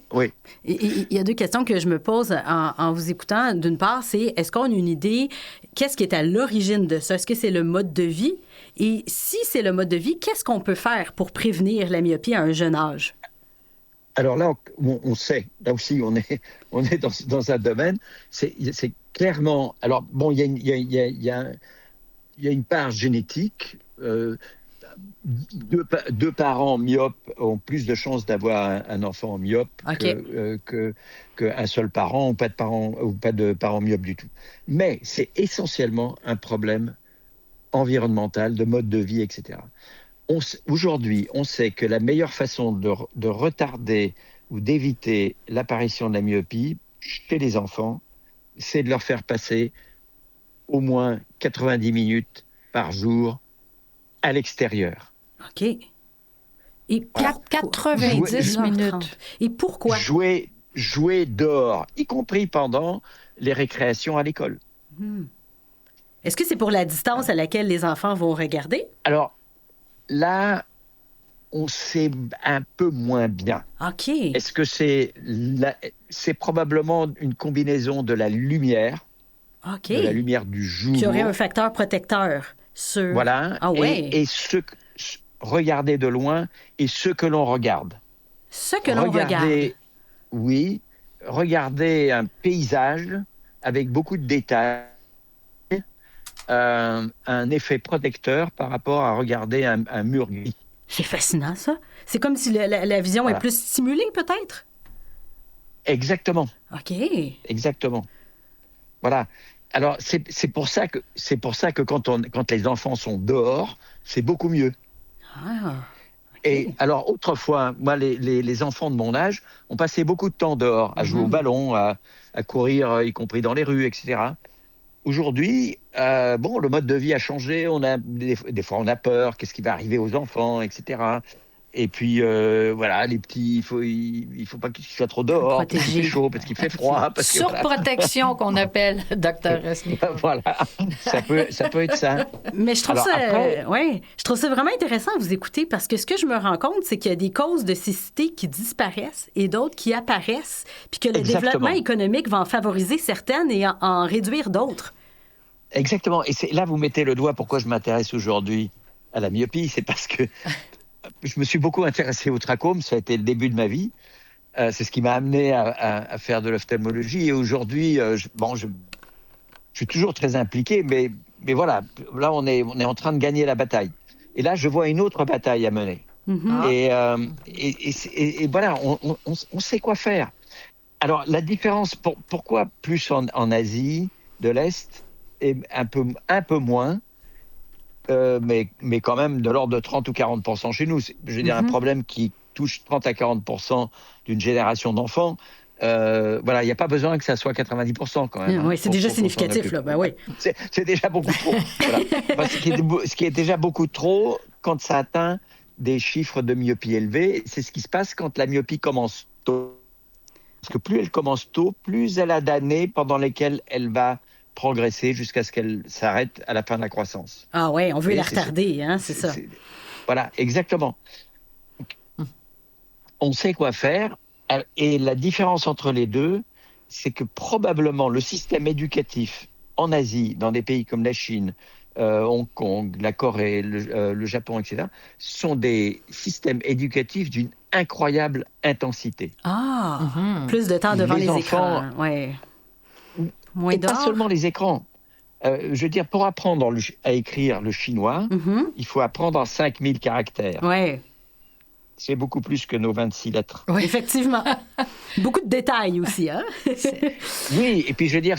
Il y a deux questions que je me pose en vous écoutant. D'une part, c'est est-ce qu'on a une idée, qu'est-ce qui est à l'origine de ça? Est-ce que c'est le mode de vie? Et si c'est le mode de vie, qu'est-ce qu'on peut faire pour prévenir la myopie à un jeune âge? Alors là, on sait, là aussi, on est dans un domaine, c'est clairement... Alors, bon, il y a une part génétique. Deux parents myopes ont plus de chances d'avoir un enfant myope qu'un seul parent ou pas de parents myopes du tout. Mais c'est essentiellement un problème environnemental, de mode de vie, etc. Aujourd'hui, on sait que la meilleure façon de retarder ou d'éviter l'apparition de la myopie chez les enfants, c'est de leur faire passer au moins 90 minutes par jour à l'extérieur. OK. Et 90 minutes. Et pourquoi? Jouer dehors, y compris pendant les récréations à l'école. Est-ce que c'est pour la distance à laquelle les enfants vont regarder? Alors, là, on sait un peu moins bien. OK. Est-ce que c'est probablement une combinaison de la lumière, OK. de la lumière du jour. Qui aurait un facteur protecteur sur... Voilà. Ah ouais. Et regarder de loin et ce que l'on regarde. Ce que l'on regarde. Oui. Regarder un paysage avec beaucoup de détails. Un effet protecteur par rapport à regarder un mur gris. C'est fascinant, ça. C'est comme si la vision est plus stimulée, peut-être? Exactement. OK. Exactement. Voilà. Alors, c'est pour ça que quand les enfants sont dehors, c'est beaucoup mieux. Ah. Okay. Et alors, autrefois, moi, les enfants de mon âge ont passé beaucoup de temps dehors, à jouer au ballon, à courir, y compris dans les rues, etc. Aujourd'hui, le mode de vie a changé. Des fois, on a peur. Qu'est-ce qui va arriver aux enfants, etc. Et puis, les petits, il faut pas qu'ils soient trop dehors, parce qu'il fait chaud, parce qu'il fait froid. Surprotection qu'on appelle, Dr. Resnikov. Voilà, ça peut être ça. Mais je trouve je trouve ça vraiment intéressant à vous écouter, parce que ce que je me rends compte, c'est qu'il y a des causes de cécité qui disparaissent et d'autres qui apparaissent, puis que le développement économique va en favoriser certaines et en réduire d'autres. Exactement. Et là, vous mettez le doigt pourquoi je m'intéresse aujourd'hui à la myopie. C'est parce que je me suis beaucoup intéressé au trachome, ça a été le début de ma vie. C'est ce qui m'a amené à faire de l'ophtalmologie. Et aujourd'hui, je suis toujours très impliqué, mais voilà, là on est en train de gagner la bataille. Et là, je vois une autre bataille à mener. Et voilà, on sait quoi faire. Alors, la différence, pourquoi plus en Asie de l'Est et un peu moins, mais quand même de l'ordre de 30 ou 40% chez nous. Je veux dire, un problème qui touche 30 à 40% d'une génération d'enfants, il n'y a pas besoin que ça soit 90% quand même. Oui, c'est déjà significatif, là. Ben oui. C'est déjà beaucoup trop. Voilà. Ce qui est déjà beaucoup trop quand ça atteint des chiffres de myopie élevés. C'est ce qui se passe quand la myopie commence tôt. Parce que plus elle commence tôt, plus elle a d'années pendant lesquelles elle va progresser jusqu'à ce qu'elle s'arrête à la fin de la croissance. Ah ouais, on veut la retarder, c'est ça. Voilà, exactement. On sait quoi faire, et la différence entre les deux, c'est que probablement le système éducatif en Asie, dans des pays comme la Chine, Hong Kong, la Corée, le Japon, etc., sont des systèmes éducatifs d'une incroyable intensité. Plus de temps devant les écrans. Ouais. Et pas seulement les écrans. Je veux dire, pour apprendre à écrire le chinois, il faut apprendre en 5000 caractères. Ouais. C'est beaucoup plus que nos 26 lettres. Oui, effectivement. Beaucoup de détails aussi, hein? Oui, et puis je veux dire,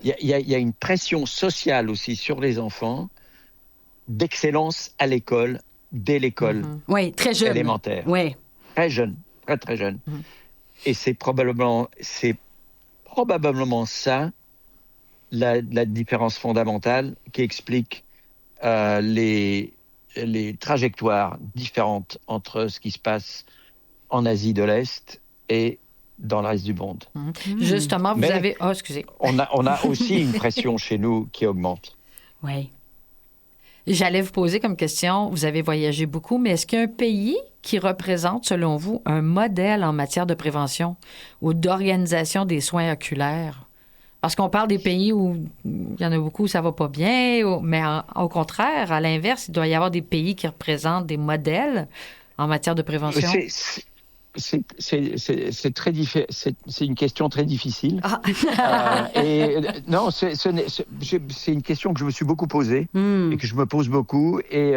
il y a une pression sociale aussi sur les enfants d'excellence à l'école, dès l'école très jeune. élémentaire. Oui. Très jeune, très très jeune. Et c'est probablement ça la différence fondamentale qui explique les trajectoires différentes entre ce qui se passe en Asie de l'Est et dans le reste du monde. Justement, vous Mais avez... Oh, excusez. On a aussi une pression chez nous qui augmente. Oui. J'allais vous poser comme question, vous avez voyagé beaucoup, mais est-ce qu'il y a un pays qui représente, selon vous, un modèle en matière de prévention ou d'organisation des soins oculaires? Parce qu'on parle des pays où il y en a beaucoup où ça va pas bien, mais au contraire, à l'inverse, il doit y avoir des pays qui représentent des modèles en matière de prévention. C'est très c'est une question très difficile. Non, c'est une question que je me suis beaucoup posée et que je me pose beaucoup. Et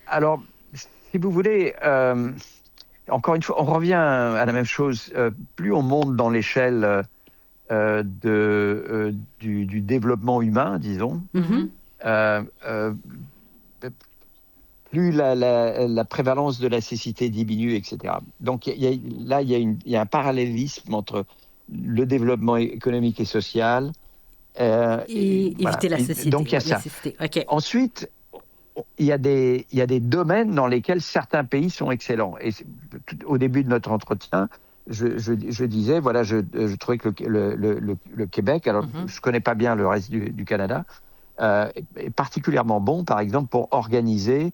alors, si vous voulez, encore une fois, on revient à la même chose. Plus on monte dans l'échelle du développement humain, disons, plus la prévalence de la cécité diminue, etc. Donc il y a un parallélisme entre le développement économique et social et éviter la cécité. Donc il y a ça. Okay. Ensuite, il y a des domaines dans lesquels certains pays sont excellents. Et au début de notre entretien, je disais, voilà, je trouvais que le Québec, alors je connais pas bien le reste du Canada, est particulièrement bon, par exemple, pour organiser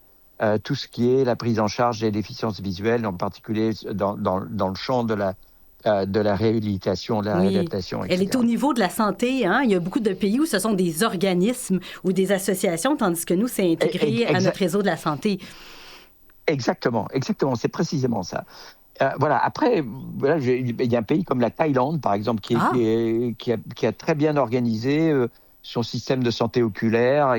tout ce qui est la prise en charge des déficiences visuelles, en particulier dans le champ de la réhabilitation, de la réadaptation, etc. Elle est au niveau de la santé. Hein? Il y a beaucoup de pays où ce sont des organismes ou des associations, tandis que nous, c'est intégré à notre réseau de la santé. Exactement. C'est précisément ça. Voilà. Après, voilà, il y a un pays comme la Thaïlande, par exemple, qui a très bien organisé son système de santé oculaire,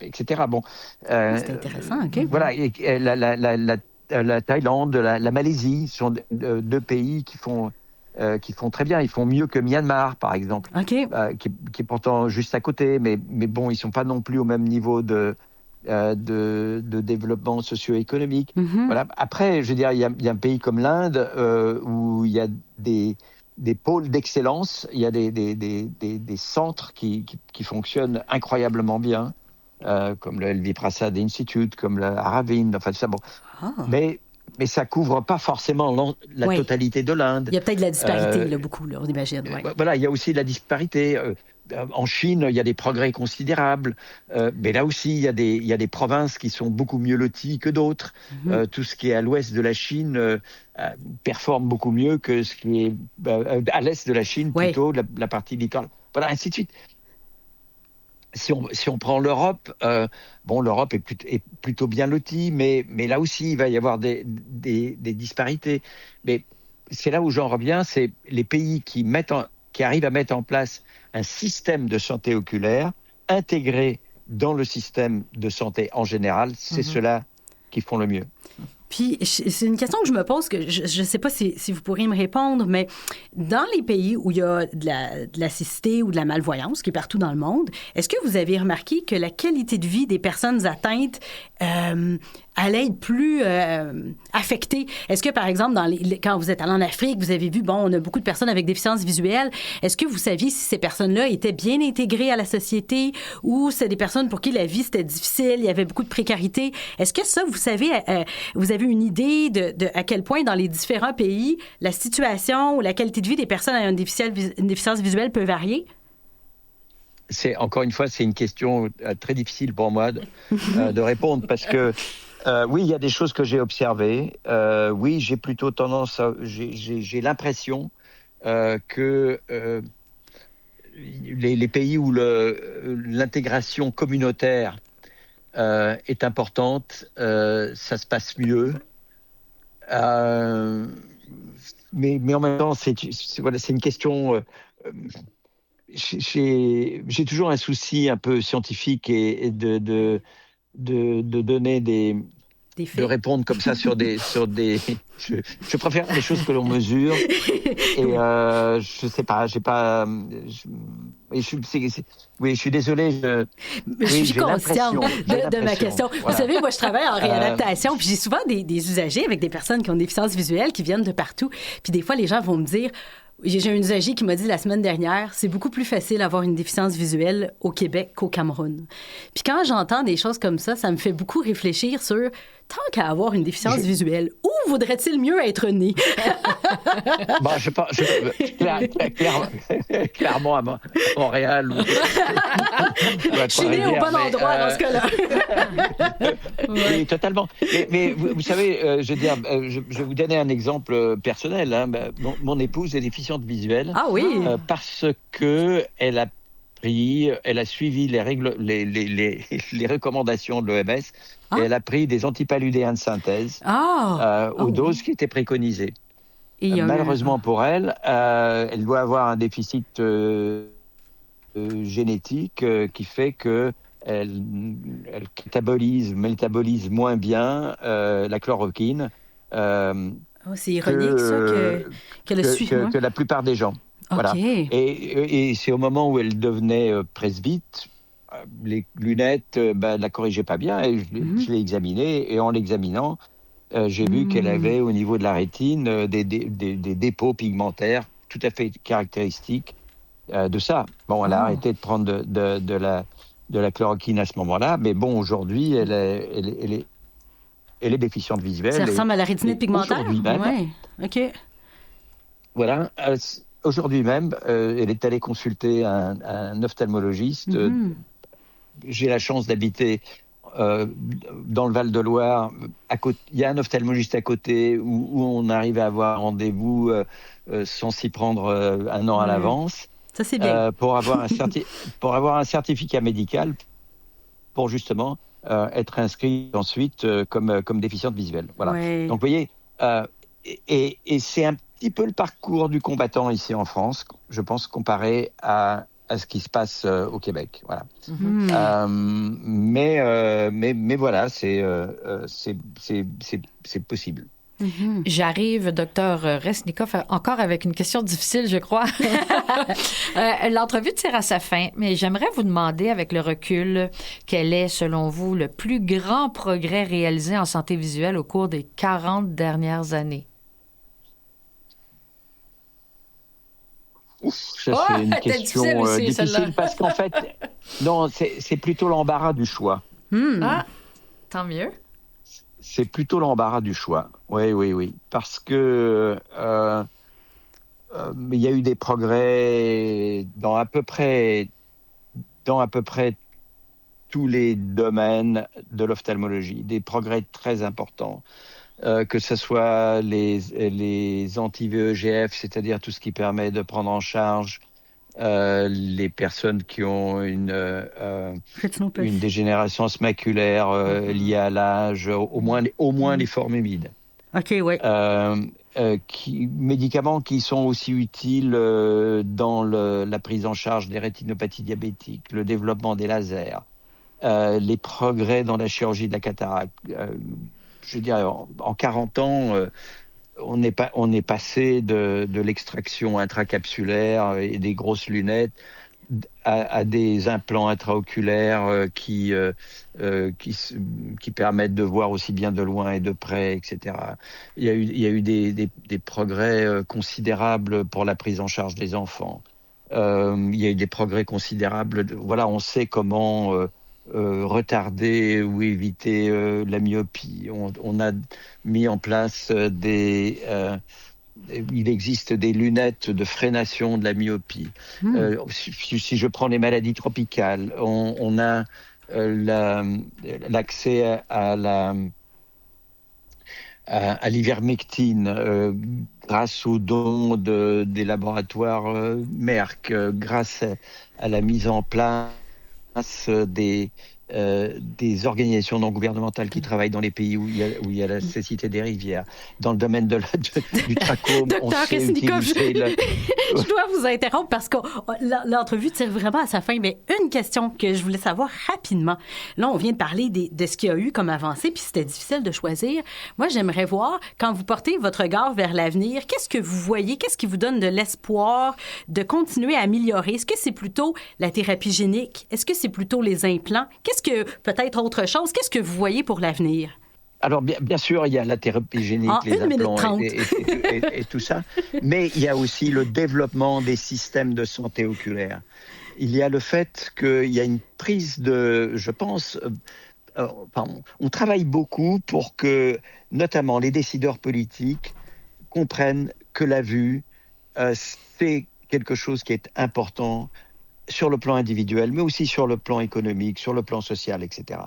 etc. Bon, c'est intéressant. OK. Voilà. Et la Thaïlande, la Malaisie sont deux pays qui font très bien. Ils font mieux que Myanmar, par exemple, qui est pourtant juste à côté. Mais bon, ils sont pas non plus au même niveau de développement socio-économique. Voilà. Après, je veux dire, il y a un pays comme l'Inde où il y a des pôles d'excellence, il y a des centres qui fonctionnent incroyablement bien, comme le LV Prasad Institute, comme le Aravind, enfin ça. Bon. Mais ça couvre pas forcément la totalité de l'Inde. Il y a peut-être de la disparité, là, beaucoup, là, on imagine. Ouais. Voilà, il y a aussi de la disparité. En Chine, il y a des progrès considérables, mais là aussi, il y a des provinces qui sont beaucoup mieux loties que d'autres. Tout ce qui est à l'ouest de la Chine performe beaucoup mieux que ce qui est à l'est de la Chine, plutôt la partie littorale. Voilà, ainsi de suite. Si on prend l'Europe, l'Europe est plutôt bien lotie, mais là aussi, il va y avoir des disparités. Mais c'est là où j'en reviens, c'est les pays qui arrivent à mettre en place un système de santé oculaire intégré dans le système de santé en général, c'est ceux-là qui font le mieux. Puis, c'est une question que je me pose, que je ne sais pas si vous pourriez me répondre, mais dans les pays où il y a de la cécité ou de la malvoyance, qui est partout dans le monde, est-ce que vous avez remarqué que la qualité de vie des personnes atteintes allait être plus affectée? Est-ce que, par exemple, quand vous êtes allé en Afrique, vous avez vu, on a beaucoup de personnes avec déficience visuelle. Est-ce que vous saviez si ces personnes-là étaient bien intégrées à la société ou c'est des personnes pour qui la vie, c'était difficile, il y avait beaucoup de précarité? Est-ce que ça, vous savez, vous avez une idée de à quel point, dans les différents pays, la situation ou la qualité de vie des personnes ayant une déficience visuelle peut varier? Encore une fois, c'est une question très difficile pour moi de répondre parce que oui, il y a des choses que j'ai observées. Oui, j'ai plutôt tendance j'ai l'impression que les pays où l'intégration communautaire est importante, ça se passe mieux. Mais en même temps, c'est une question. J'ai toujours un souci un peu scientifique et de donner de répondre comme ça sur des je préfère les choses que l'on mesure et je sais pas, j'ai pas je suis désolé, je suis consciente de ma question. Voilà. Vous savez, moi je travaille en réadaptation, puis j'ai souvent des usagers avec des personnes qui ont une déficience visuelle qui viennent de partout, puis des fois les gens vont me dire J'ai un usager qui m'a dit la semaine dernière, c'est beaucoup plus facile d'avoir une déficience visuelle au Québec qu'au Cameroun. Puis quand j'entends des choses comme ça me fait beaucoup réfléchir sur, tant qu'à avoir une déficience visuelle, où vaudrait-il mieux être né? Bon, je pense, clairement à Montréal. Je suis né au bon endroit dans ce cas-là. Oui, totalement. Mais vous savez, je veux dire, je vais vous donner un exemple personnel. Hein. Mon épouse est déficiente visuelle. Ah oui? Parce que elle a suivi les recommandations de l'OMS et elle a pris des antipaludéens de synthèse aux doses qui étaient préconisées. Malheureusement pour elle, elle doit avoir un déficit génétique qui fait que elle métabolise moins bien la chloroquine c'est ironique, que la plupart des gens. Voilà. Et c'est au moment où elle devenait presbyte, les lunettes ne la corrigeaient pas bien, et je l'ai examinée, et en l'examinant, j'ai vu qu'elle avait au niveau de la rétine des dépôts pigmentaires tout à fait caractéristiques de ça. Bon, elle a arrêté de prendre de la chloroquine à ce moment-là, mais bon, aujourd'hui, elle est déficiente visuelle. Ça ressemble à la rétinite pigmentaire? Aujourd'hui même, ouais. OK. Voilà. Aujourd'hui même, elle est allée consulter un ophtalmologiste. J'ai la chance d'habiter dans le Val-de-Loire. Il y a un ophtalmologiste à côté où on arrive à avoir rendez-vous sans s'y prendre un an à l'avance. Ça, c'est bien. Pour avoir un certificat médical pour justement être inscrit ensuite comme déficiente visuelle. Voilà. Ouais. Donc, vous voyez, et c'est un petit peu le parcours du combattant ici en France, je pense, comparé à ce qui se passe au Québec. Voilà. Mais voilà, c'est possible. J'arrive, docteur Resnikov, encore avec une question difficile, je crois. L'entrevue tire à sa fin, mais j'aimerais vous demander, avec le recul, quel est, selon vous, le plus grand progrès réalisé en santé visuelle au cours des 40 dernières années? Ça, c'est une question difficile parce qu'en fait, non, c'est plutôt l'embarras du choix. Ah, tant mieux. C'est plutôt l'embarras du choix. Oui. Parce que il y a eu des progrès dans à peu près tous les domaines de l'ophtalmologie, des progrès très importants. Que ce soit les anti-VEGF, c'est-à-dire tout ce qui permet de prendre en charge les personnes qui ont une dégénérescence maculaire liée à l'âge, au moins les formes humides. OK, oui. Médicaments qui sont aussi utiles dans la prise en charge des rétinopathies diabétiques, le développement des lasers, les progrès dans la chirurgie de la cataracte. Je dirais, en 40 ans, on est passé de l'extraction intracapsulaire et des grosses lunettes à des implants intraoculaires qui permettent de voir aussi bien de loin et de près, etc. Il y a eu des progrès considérables pour la prise en charge des enfants. Il y a eu des progrès considérables. Voilà, on sait comment retarder ou éviter la myopie. On a mis en place il existe des lunettes de freination de la myopie. Si je prends les maladies tropicales, on a l'accès à l'ivermectine grâce aux dons des laboratoires Merck, grâce à la mise en place des organisations non gouvernementales qui travaillent dans les pays où il y a la cécité des rivières. Dans le domaine du trachome, on sait utiliser Je dois vous interrompre parce que l'entrevue tire vraiment à sa fin, mais une question que je voulais savoir rapidement. Là, on vient de parler de ce qu'il y a eu comme avancée, puis c'était difficile de choisir. Moi, j'aimerais voir, quand vous portez votre regard vers l'avenir, qu'est-ce que vous voyez, qu'est-ce qui vous donne de l'espoir de continuer à améliorer? Est-ce que c'est plutôt la thérapie génique? Est-ce que c'est plutôt les implants? Qu'est-ce que, peut-être autre chose, qu'est-ce que vous voyez pour l'avenir? Alors, bien sûr, il y a la thérapie génique, les implants et tout ça, mais il y a aussi le développement des systèmes de santé oculaire. Il y a le fait qu'il y a une prise de, je pense, on travaille beaucoup pour que, notamment les décideurs politiques, comprennent que la vue, c'est quelque chose qui est important sur le plan individuel, mais aussi sur le plan économique, sur le plan social, etc.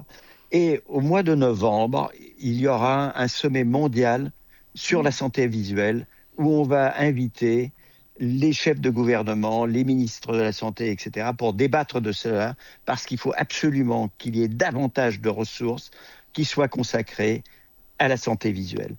Et au mois de novembre, il y aura un sommet mondial sur la santé visuelle où on va inviter les chefs de gouvernement, les ministres de la Santé, etc., pour débattre de cela, parce qu'il faut absolument qu'il y ait davantage de ressources qui soient consacrées à la santé visuelle,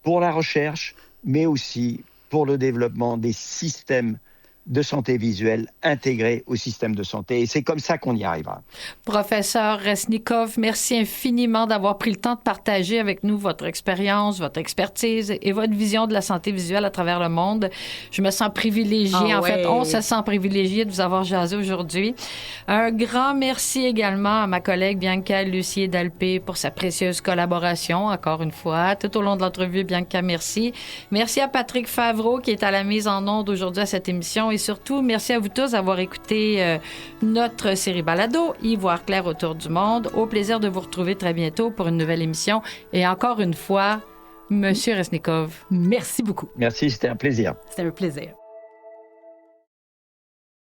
pour la recherche, mais aussi pour le développement des systèmes de santé visuelle intégrés au système de santé. Et c'est comme ça qu'on y arrivera. Professeur Resnikov, merci infiniment d'avoir pris le temps de partager avec nous votre expérience, votre expertise et votre vision de la santé visuelle à travers le monde. Je me sens privilégiée. Fait, on se sent privilégié de vous avoir jasé aujourd'hui. Un grand merci également à ma collègue Bianca Lussier-Dalpé pour sa précieuse collaboration, encore une fois. Tout au long de l'entrevue, Bianca, merci. Merci à Patrick Favreau qui est à la mise en onde aujourd'hui à cette émission. Et surtout, merci à vous tous d'avoir écouté notre série balado, Y voir clair autour du monde. Au plaisir de vous retrouver très bientôt pour une nouvelle émission. Et encore une fois, Monsieur Resnikov, merci beaucoup. Merci, c'était un plaisir. C'était un plaisir.